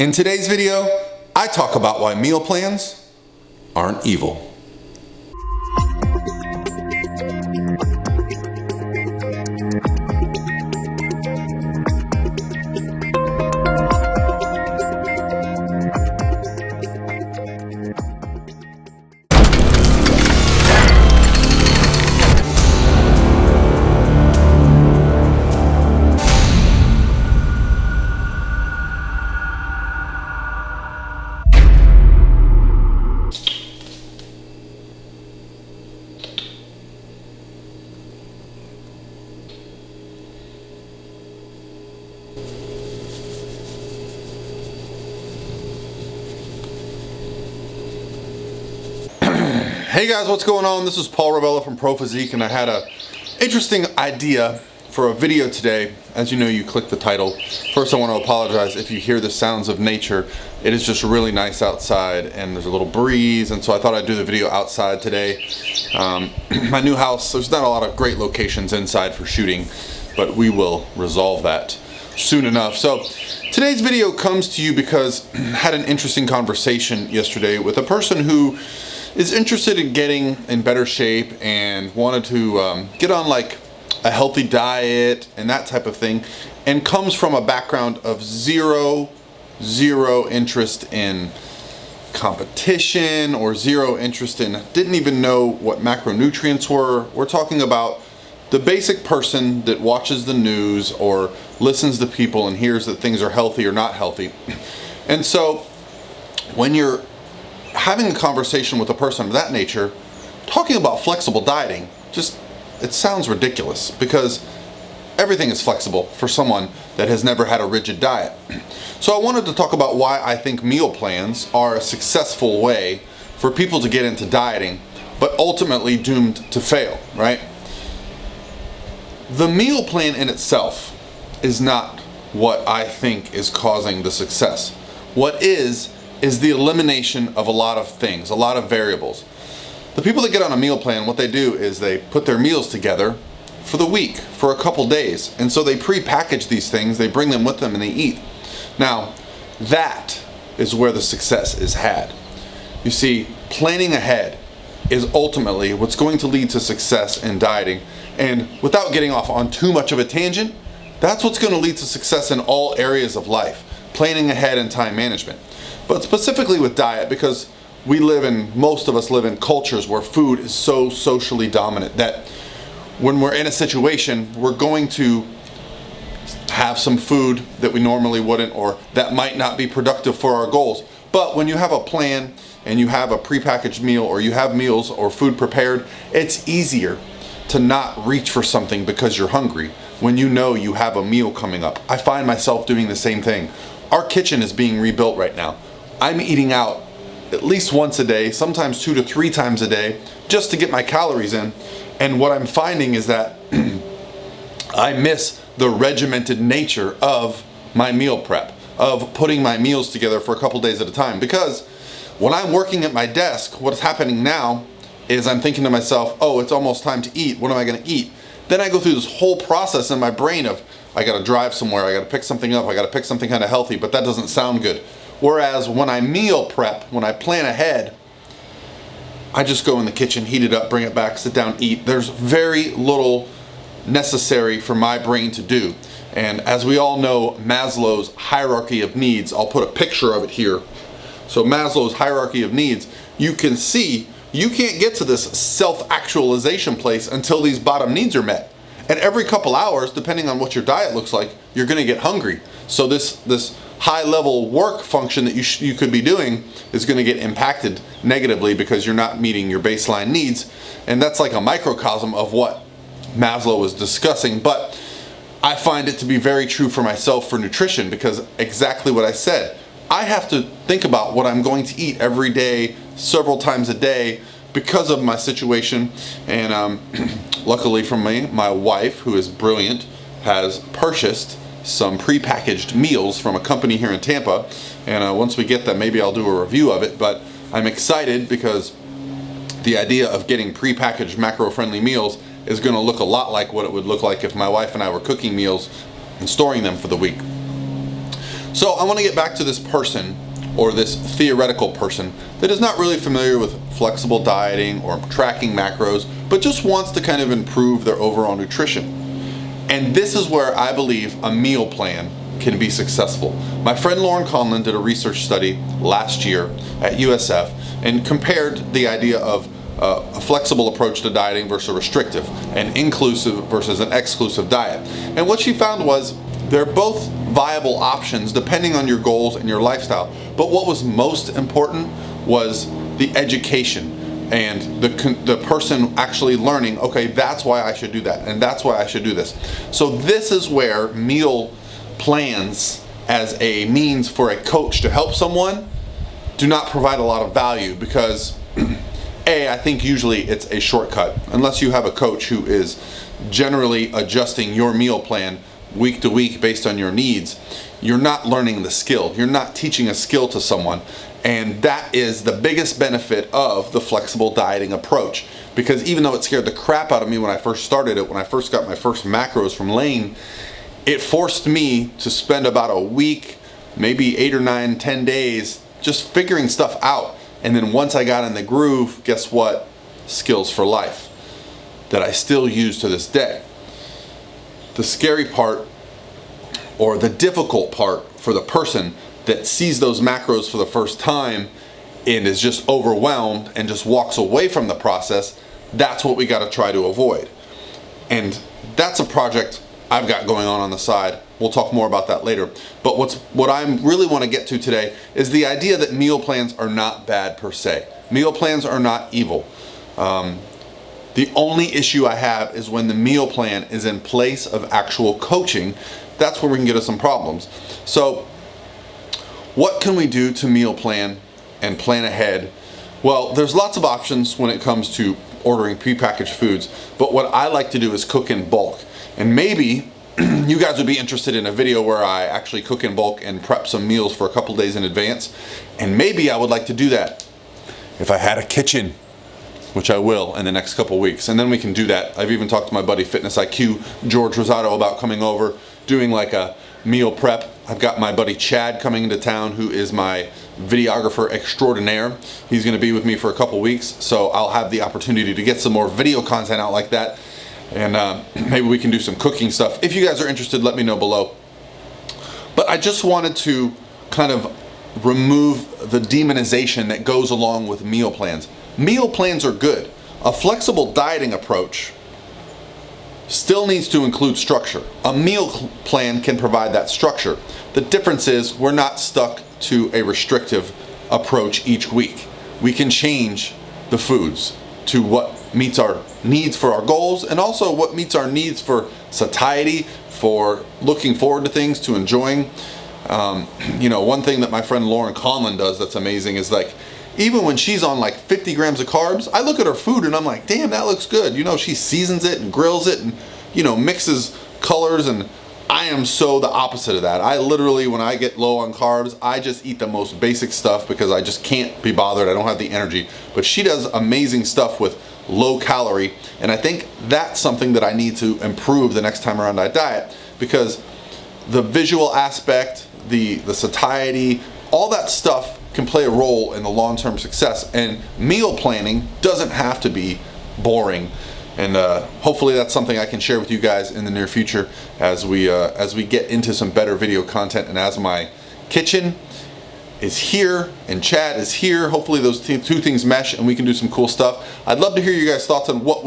In today's video, I talk about why meal plans aren't evil. Hey guys, what's going on? This is Paul Ravella from Pro Physique, and I had a interesting idea for a video today. As you know, you clicked the title. First, I want to apologize if you hear the sounds of nature. It is just really nice outside, and there's a little breeze, and so I thought I'd do the video outside today. My new house, there's not a lot of great locations inside for shooting, but we will resolve that soon enough. So today's video comes to you because I had an interesting conversation yesterday with a person who is interested in getting in better shape and wanted to get on like a healthy diet and that type of thing, and comes from a background of zero interest in competition or zero interest in, didn't even know what macronutrients were. We're talking about the basic person that watches the news or listens to people and hears that things are healthy or not healthy. And so when you're having a conversation with a person of that nature, talking about flexible dieting, it sounds ridiculous because everything is flexible for someone that has never had a rigid diet. So I wanted to talk about why I think meal plans are a successful way for people to get into dieting, but ultimately doomed to fail, right? The meal plan in itself is not what I think is causing the success. What is the elimination of a lot of things, a lot of variables. The people that get on a meal plan, what they do is they put their meals together for the week, for a couple days. And so they pre-package these things, they bring them with them and they eat. Now, that is where the success is had. You see, planning ahead is ultimately what's going to lead to success in dieting. And without getting off on too much of a tangent, that's what's going to lead to success in all areas of life. Planning ahead and time management. But specifically with diet, because most of us live in cultures where food is so socially dominant that when we're in a situation, we're going to have some food that we normally wouldn't, or that might not be productive for our goals. But when you have a plan and you have a prepackaged meal, or you have meals or food prepared, it's easier to not reach for something because you're hungry when you know you have a meal coming up. I find myself doing the same thing. Our kitchen is being rebuilt right now. I'm eating out at least once a day, sometimes 2 to 3 times a day, just to get my calories in. And what I'm finding is that I miss the regimented nature of my meal prep, of putting my meals together for a couple days at a time. Because when I'm working at my desk, what's happening now is I'm thinking to myself, oh, it's almost time to eat. What am I going to eat? Then I go through this whole process in my brain of, I got to drive somewhere, I got to pick something up, I got to pick something kind of healthy, but that doesn't sound good. Whereas when I meal prep, when I plan ahead, I just go in the kitchen, heat it up, bring it back, sit down, eat. There's very little necessary for my brain to do. And as we all know, Maslow's hierarchy of needs, I'll put a picture of it here. So Maslow's hierarchy of needs, you can see you can't get to this self-actualization place until these bottom needs are met. And every couple hours, depending on what your diet looks like, you're going to get hungry. So this high-level work function that you could be doing is going to get impacted negatively because you're not meeting your baseline needs. And that's like a microcosm of what Maslow was discussing. But I find it to be very true for myself for nutrition, because exactly what I said. I have to think about what I'm going to eat every day, several times a day, because of my situation. And luckily for me, my wife, who is brilliant, has purchased some prepackaged meals from a company here in Tampa, and once we get them, maybe I'll do a review of it. But I'm excited because the idea of getting prepackaged macro-friendly meals is going to look a lot like what it would look like if my wife and I were cooking meals and storing them for the week. So I want to get back to this person, or this theoretical person that is not really familiar with flexible dieting or tracking macros, but just wants to kind of improve their overall nutrition. And this is where I believe a meal plan can be successful. My friend Lauren Conlon did a research study last year at USF and compared the idea of a flexible approach to dieting versus a restrictive, an inclusive versus an exclusive diet. And what she found was they're both viable options depending on your goals and your lifestyle. But what was most important was the education and the person actually learning, okay, that's why I should do that, and that's why I should do this. So this is where meal plans as a means for a coach to help someone do not provide a lot of value, because I think usually it's a shortcut. Unless you have a coach who is generally adjusting your meal plan week to week based on your needs, you're not learning the skill. You're not teaching a skill to someone. And that is the biggest benefit of the flexible dieting approach. Because even though it scared the crap out of me when I first started it, when I first got my first macros from Lane, it forced me to spend about a week, maybe 8 or 9, 10 days just figuring stuff out. And then once I got in the groove, guess what? Skills for life that I still use to this day. The scary part, or the difficult part for the person that sees those macros for the first time and is just overwhelmed and just walks away from the process, that's what we got to try to avoid. And that's a project I've got going on the side. We'll talk more about that later. But what I really want to get to today is the idea that meal plans are not bad per se. Meal plans are not evil. The only issue I have is when the meal plan is in place of actual coaching. That's where we can get us some problems. So what can we do to meal plan and plan ahead? Well, there's lots of options when it comes to ordering prepackaged foods, but what I like to do is cook in bulk. And maybe you guys would be interested in a video where I actually cook in bulk and prep some meals for a couple days in advance. And maybe I would like to do that if I had a kitchen, which I will in the next couple weeks. And then we can do that. I've even talked to my buddy Fitness IQ, George Rosato, about coming over, doing like a meal prep. I've got my buddy Chad coming into town, who is my videographer extraordinaire. He's gonna be with me for a couple weeks, so I'll have the opportunity to get some more video content out like that. And maybe we can do some cooking stuff. If you guys are interested, let me know below. But I just wanted to kind of remove the demonization that goes along with meal plans. Meal plans are good. A flexible dieting approach still needs to include structure. A meal plan can provide that structure. The difference is we're not stuck to a restrictive approach each week. We can change the foods to what meets our needs for our goals, and also what meets our needs for satiety, for looking forward to things, to enjoying. One thing that my friend Lauren Conlon does that's amazing is, like, even when she's on like 50 grams of carbs, I look at her food and I'm like, damn, that looks good. She seasons it and grills it and, mixes colors, and I am so the opposite of that. I literally, when I get low on carbs, I just eat the most basic stuff because I just can't be bothered. I don't have the energy. But she does amazing stuff with low calorie, and I think that's something that I need to improve the next time around I diet, because the visual aspect, the satiety, all that stuff can play a role in the long-term success, and meal planning doesn't have to be boring. And hopefully that's something I can share with you guys in the near future as we get into some better video content, and as my kitchen is here and Chad is here. Hopefully those two things mesh and we can do some cool stuff. I'd love to hear you guys' thoughts on what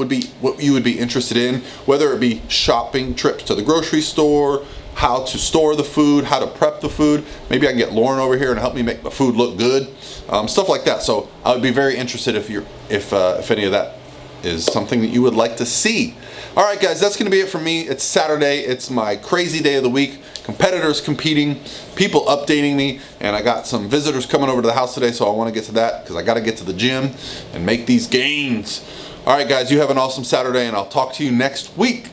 you would be interested in, whether it be shopping trips to the grocery store, how to store the food, how to prep the food. Maybe I can get Lauren over here and help me make the food look good, stuff like that. So I would be very interested if any of that is something that you would like to see. All right, guys, that's going to be it for me. It's Saturday. It's my crazy day of the week. Competitors competing, people updating me, and I got some visitors coming over to the house today, so I want to get to that because I got to get to the gym and make these gains. All right, guys, you have an awesome Saturday, and I'll talk to you next week.